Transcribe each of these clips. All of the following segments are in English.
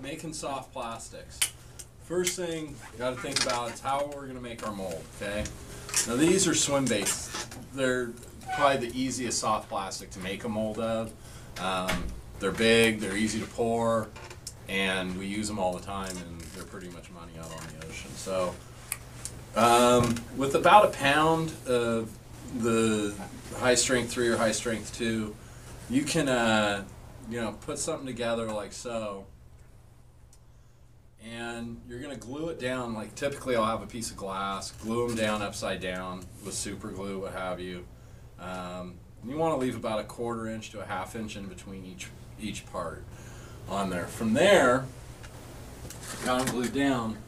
making soft plastics. First thing you got to think about is how we're going to make our mold, okay? Now these are Swimbaits. They're probably the easiest soft plastic to make a mold of. They're big, they're easy to pour, and we use them all the time, and they're pretty much money out on the ocean. So with about a pound of the high strength 3 or high strength 2, you can you know, put something together like so, and you're going to glue it down. Like typically I'll have a piece of glass, glue them down upside down with super glue, what have you. You want to leave about a 1/4 inch to a 1/2 inch in between each part on there. From there, got them glued down.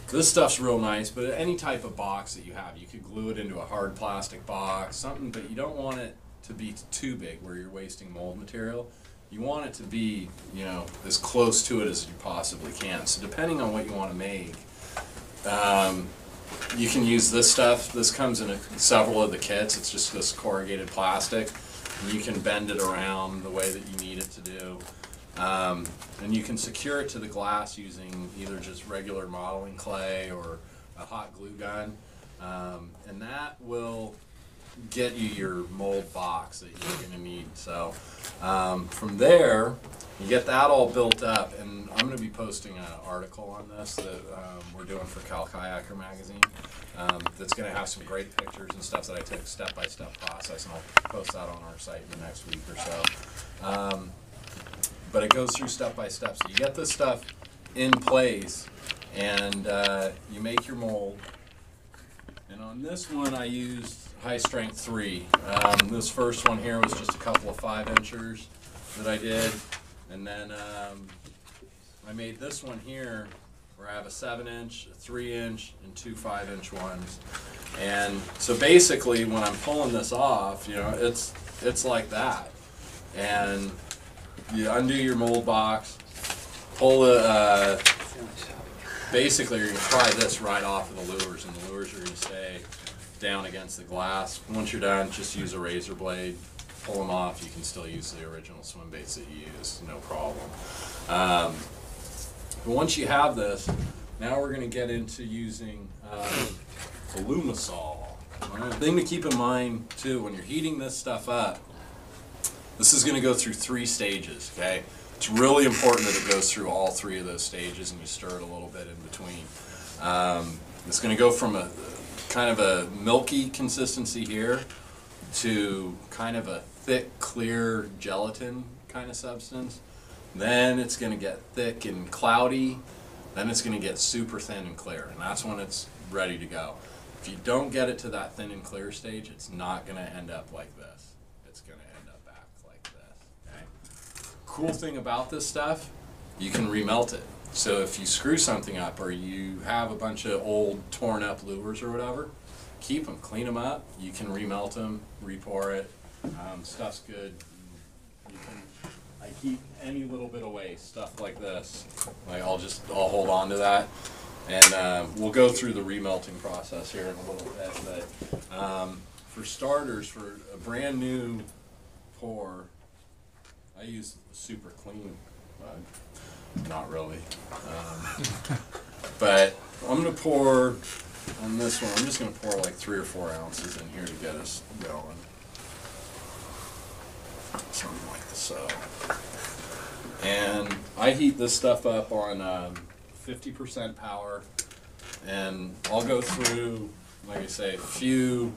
This stuff's real nice, but any type of box that you have, you could glue it into a hard plastic box, something, but you don't want it to be too big where you're wasting mold material. You want it to be, you know, as close to it as you possibly can. So depending on what you want to make, you can use this stuff. This comes in several of the kits. It's just this corrugated plastic. And you can bend it around the way that you need it to do. And you can secure it to the glass using either just regular modeling clay or a hot glue gun. And that will get you your mold box that you're going to need. So from there, you get that all built up, and I'm going to be posting an article on this that we're doing for Cal Kayaker magazine. That's going to have some great pictures and stuff that I took step-by-step process, and I'll post that on our site in the next week or so. But it goes through step-by-step. So you get this stuff in place, and you make your mold. And on this one, I used high strength 3. This first one here was just a couple of 5-inchers that I did. And then I made this one here where I have a 7-inch, a 3-inch, and 2 5-inch ones. And so basically when I'm pulling this off, you know, it's like that. And you undo your mold box, pull the, basically you're going to pry this right off of the lures, and the lures are going to stay down against the glass. Once you're done, just use a razor blade, pull them off. You can still use the original Swimbaits that you use, no problem. But once you have this, now we're going to get into using Alumisol. The thing to keep in mind too, when you're heating this stuff up, this is going to go through 3 stages, okay? It's really important that it goes through all 3 of those stages, and you stir it a little bit in between. It's going to go from a kind of a milky consistency here to kind of a thick, clear gelatin kind of substance. Then it's going to get thick and cloudy. Then it's going to get super thin and clear, and that's when it's ready to go. If you don't get it to that thin and clear stage, it's not going to end up like this. It's going to end up back like this. Okay? Cool thing about this stuff, you can remelt it. So if you screw something up, or you have a bunch of old torn up lures or whatever, keep them, clean them up. You can remelt them, re-pour it. Stuff's good. I keep any little bit of waste, stuff like this. Like I'll hold on to that, and we'll go through the remelting process here in a little bit. But for starters, for a brand new pour, I use super clean. Not really, but I'm going to pour on this one. I'm just going to pour like 3 or 4 ounces in here to get us going. Something like so. And I heat this stuff up on 50% power, and I'll go through, like I say, a few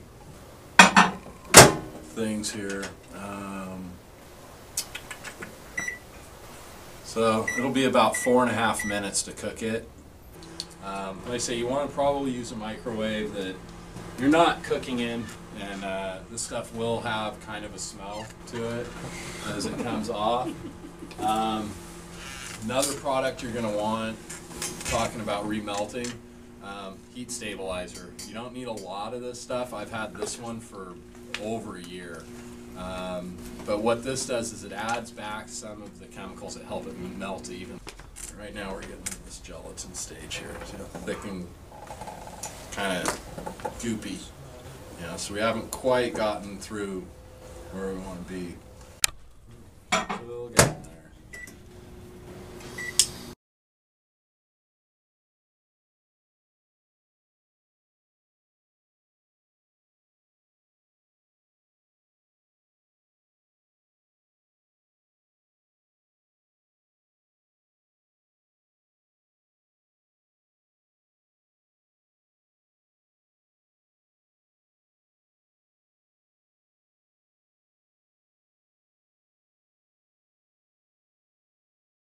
things here. So it'll be about 4.5 minutes to cook it. Like I say, you want to probably use a microwave that you're not cooking in, and this stuff will have kind of a smell to it as it comes off. Another product you're going to want, talking about remelting, heat stabilizer. You don't need a lot of this stuff. I've had this one for over a year. But what this does is it adds back some of the chemicals that help it melt even. Right now we're getting to this gelatin stage here. So thick and kind of goopy. Yeah, so we haven't quite gotten through where we want to be. So we'll get